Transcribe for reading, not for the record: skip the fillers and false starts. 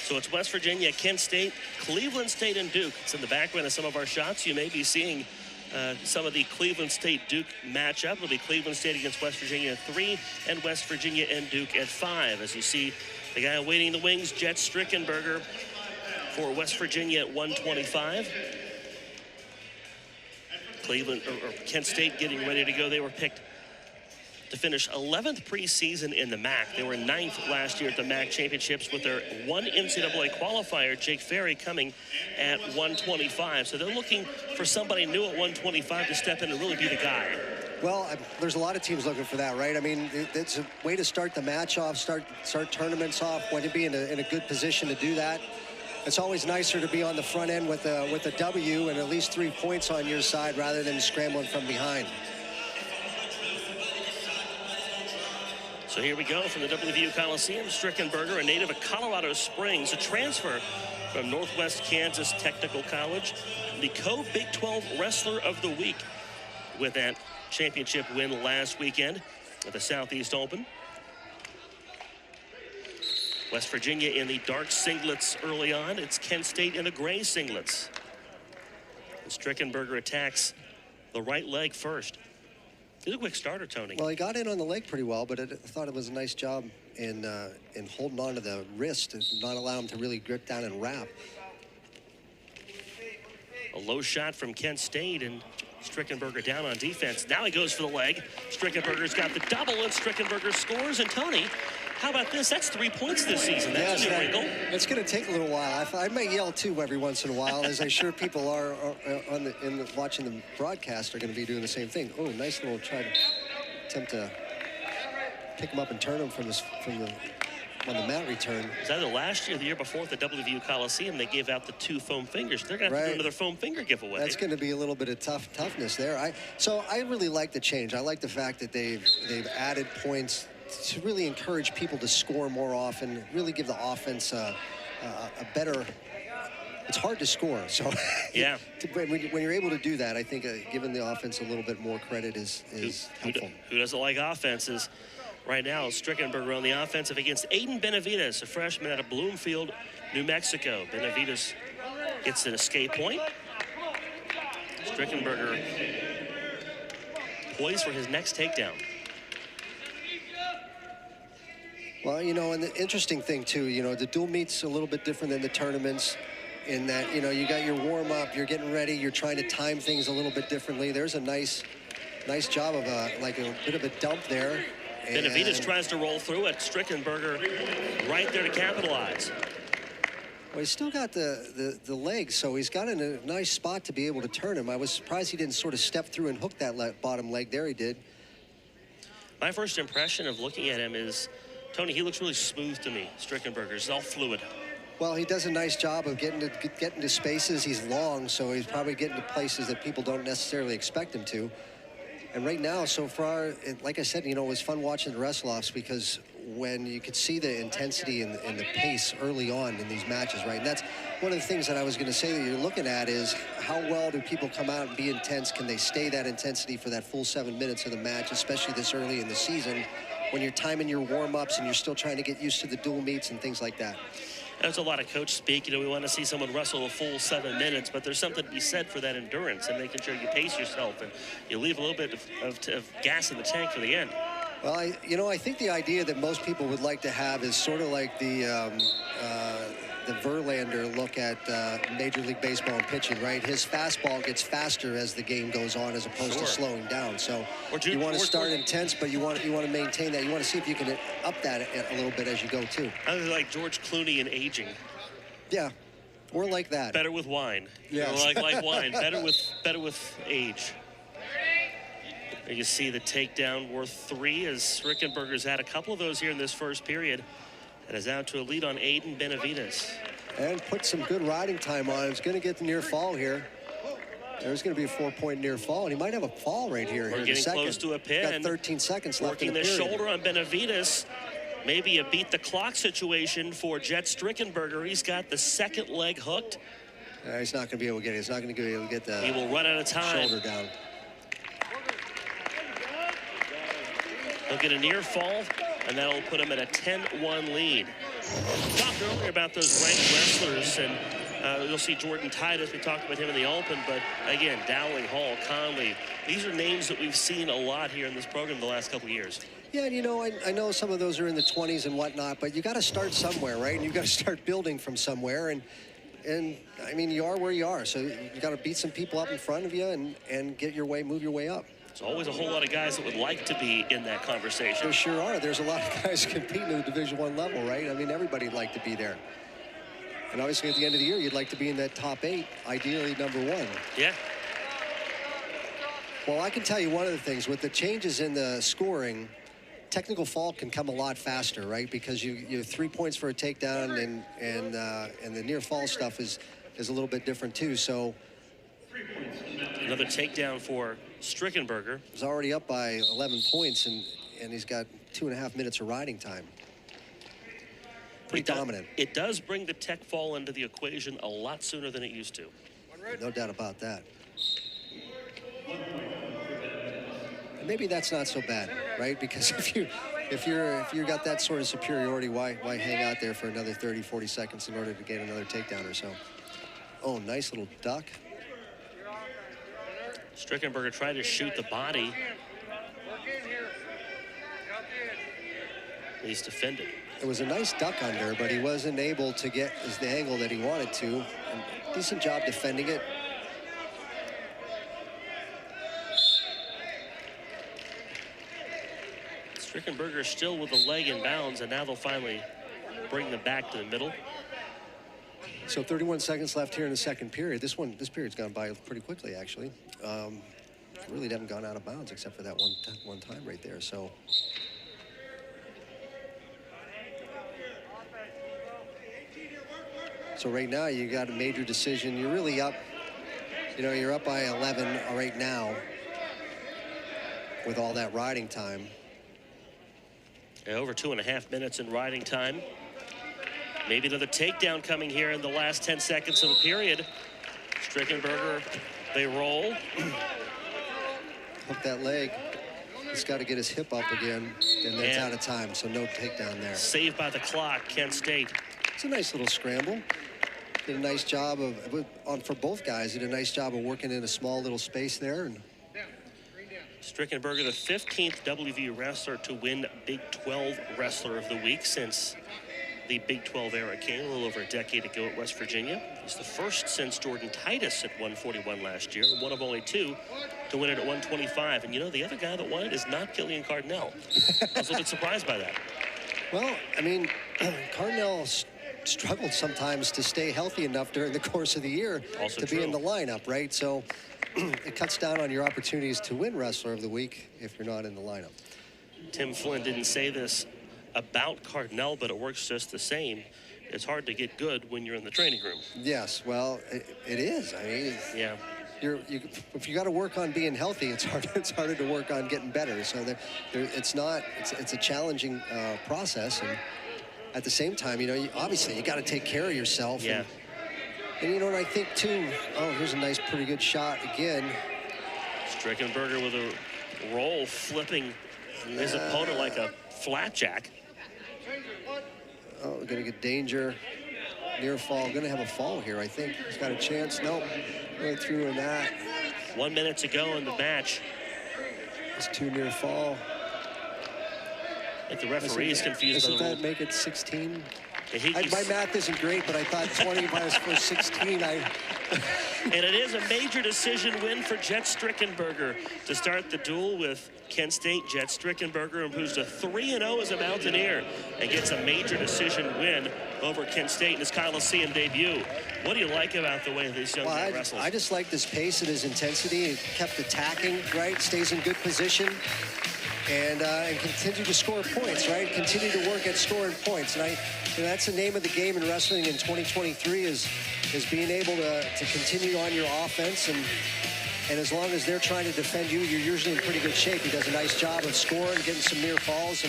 So it's West Virginia, Kent State, Cleveland State, and Duke. It's in the background of some of our shots. You may be seeing some of the Cleveland State-Duke matchup. It'll be Cleveland State against West Virginia at 3 and West Virginia and Duke at 5. As you see, the guy waiting in the wings, Jett Strickenberger for West Virginia at 125. Cleveland or Kent State getting ready to go. They were picked to finish 11th preseason in the MAC. They were 9th last year at the MAC championships with their one NCAA qualifier, Jake Ferry, coming at 125. So they're looking for somebody new at 125 to step in and really be the guy. Well, there's a lot of teams looking for that, right? I mean, it's a way to start the match off, start tournaments off, when to be in a good position to do that. It's always nicer to be on the front end with a W and at least 3 points on your side rather than scrambling from behind. So here we go from the WVU Coliseum. Strickenberger, a native of Colorado Springs, a transfer from Northwest Kansas Technical College, the co-Big 12 Wrestler of the Week with that championship win last weekend at the Southeast Open. West Virginia in the dark singlets early on. It's Kent State in the gray singlets. And Strickenberger attacks the right leg first. He's a quick starter, Tony. Well, he got in on the leg pretty well, but I thought it was a nice job in holding on to the wrist and not allow him to really grip down and wrap. A low shot from Kent State, and Strickenberger down on defense. Now he goes for the leg. Strickenberger's got the double, and Strickenberger scores. And Tony, how about this? That's 3 points this season. That's a new wrinkle. It's going to take a little while. I might yell too every once in a while, as I'm sure people are watching the broadcast are going to be doing the same thing. Oh, nice little attempt to pick him up and turn him on the mat return. It was either last year or the year before at the WVU Coliseum, they gave out the 2 foam fingers. They're going to have to do another foam finger giveaway. That's going to be a little bit of toughness there. So I really like the change. I like the fact that they've added points to really encourage people to score more often, really give the offense a better. It's hard to score, so yeah. when you're able to do that, I think giving the offense a little bit more credit is helpful. Who doesn't like offenses? Right now, Strickenberger on the offensive against Aiden Benavides, a freshman out of Bloomfield, New Mexico. Benavides gets an escape point. Strickenberger poised for his next takedown. Well, you know, and the interesting thing, too, you know, the dual meet's a little bit different than the tournaments in that, you know, you got your warm-up, you're getting ready, you're trying to time things a little bit differently. There's a nice job of like a bit of a dump there. Benavides tries to roll through it. Strickenberger right there to capitalize. Well, he's still got the legs, so he's got in a nice spot to be able to turn him. I was surprised he didn't sort of step through and hook that bottom leg there. He did. My first impression of looking at him is, Tony, he looks really smooth to me. Strickenberger's all fluid. Well, he does a nice job of getting to spaces. He's long, so he's probably getting to places that people don't necessarily expect him to. And right now, so far, like I said, you know, it was fun watching the wrestle-offs because when you could see the intensity and the pace early on in these matches, right? And that's one of the things that I was going to say that you're looking at is how well do people come out and be intense? Can they stay that intensity for that full 7 minutes of the match, especially this early in the season when you're timing your warm-ups and you're still trying to get used to the dual meets and things like that? There's a lot of coach speak. You know, we want to see someone wrestle a full 7 minutes, but there's something to be said for that endurance and making sure you pace yourself and you leave a little bit of gas in the tank for the end. Well, I think the idea that most people would like to have is sort of like the Verlander look at Major League Baseball and pitching, right? His fastball gets faster as the game goes on as opposed to slowing down. So you want to start intense, but you want to maintain that. You want to see if you can up that a little bit as you go, too. I was like George Clooney in aging. Yeah, or like that. Better with wine. Yeah, like wine. Better with age. There you see the takedown worth 3 as Strickenberger's had a couple of those here in this first period. And is out to a lead on Aiden Benavides. And put some good riding time on him. He's going to get the near fall here. There's going to be a 4-point near fall, and he might have a fall right here. We're getting close to a pin. Got 13 seconds left in the period. Working the shoulder on Benavides. Maybe a beat the clock situation for Jett Strickenberger. He's got the second leg hooked. He's not going to be able to get it. He's not going to be able to get the He will run out of time. Shoulder down. He'll get a near fall, and that'll put him at a 10-1 lead. Talked earlier about those ranked wrestlers, and you'll see Jordan Titus. We talked about him in the Open, but again, Dowling, Hall, Conley. These are names that we've seen a lot here in this program the last couple of years. Yeah, and you know, I know some of those are in the 20s and whatnot, but you got to start somewhere, right? And you've got to start building from somewhere. And I mean, you are where you are, so you got to beat some people up in front of you and get your way, move your way up. There's always a whole lot of guys that would like to be in that conversation. There sure are. There's a lot of guys competing at the Division I level, right? I mean, everybody'd like to be there. And obviously, at the end of the year, you'd like to be in that top 8, ideally number 1. Yeah. Well, I can tell you one of the things with the changes in the scoring. Technical foul can come a lot faster, right? Because you have 3 points for a takedown, and the near fall stuff is a little bit different too. So another takedown for Strickenberger. He's already up by 11 points, and he's got 2.5 minutes of riding time. Pretty dominant. It does bring the tech fall into the equation a lot sooner than it used to. No doubt about that. Maybe that's not so bad, right? Because if you got that sort of superiority, why hang out there for another 30, 40 seconds in order to get another takedown or so? Oh, nice little duck. Strickenberger tried to shoot the body. He's defended. It was a nice duck under, but he wasn't able to get the angle that he wanted to. And decent job defending it. Strickenberger still with the leg in bounds, and now they'll finally bring them back to the middle. So 31 seconds left here in the second period. This period's gone by pretty quickly, actually. Really haven't gone out of bounds except for that one time right there. So right now you got a major decision. You're really up. You know, you're up by 11 right now with all that riding time. Over 2.5 minutes in riding time. Maybe another takedown coming here in the last 10 seconds of the period. Strickenberger, they roll. Hook that leg. He's got to get his hip up again, and that's out of time, so no takedown there. Saved by the clock, Kent State. It's a nice little scramble. Did a nice job for both guys, did a nice job of working in a small little space there. And Strickenberger, the 15th WVU wrestler to win Big 12 Wrestler of the Week since the Big 12 era came a little over a decade ago at West Virginia. He's the first since Jordan Titus at 141 last year, one of only 2 to win it at 125. And you know, the other guy that won it is not Killian Cardinal. I was a little bit surprised by that. Well, I mean, Cardinal struggled sometimes to stay healthy enough during the course of the year to be in the lineup, right? So it cuts down on your opportunities to win Wrestler of the Week if you're not in the lineup. Tim Flynn didn't say this about Cardinal, but it works just the same. It's hard to get good when you're in the training room. Yes, well, it is. I mean, yeah. If you got to work on being healthy, it's harder to work on getting better. So it's a challenging process, and at the same time, you know, obviously you got to take care of yourself. Yeah. And you know what I think too? Oh, here's a nice, pretty good shot again. Strickenberger with a roll, flipping his opponent like a flapjack. Oh, we're gonna get danger. Near fall. Gonna have a fall here, I think. He's got a chance. Nope. Right through in that. 1 minute to go in the match. It's 2 near fall. I think the referee's confused by the Doesn't that make it 16? Yeah, my math isn't great, but I thought 20 minus 16. And it is a major decision win for Jett Strickenberger to start the duel with Kent State. Jett Strickenberger improves to 3-0 as a Mountaineer and gets a major decision win over Kent State in his Coliseum debut. What do you like about the way this young man wrestles? I just like this pace and his intensity. He kept attacking, right? Stays in good position. And continue to score points, right? Continue to work at scoring points. And that's the name of the game in wrestling in 2023 is being able to continue on your offense. And as long as they're trying to defend you, you're usually in pretty good shape. He does a nice job of scoring, getting some near falls.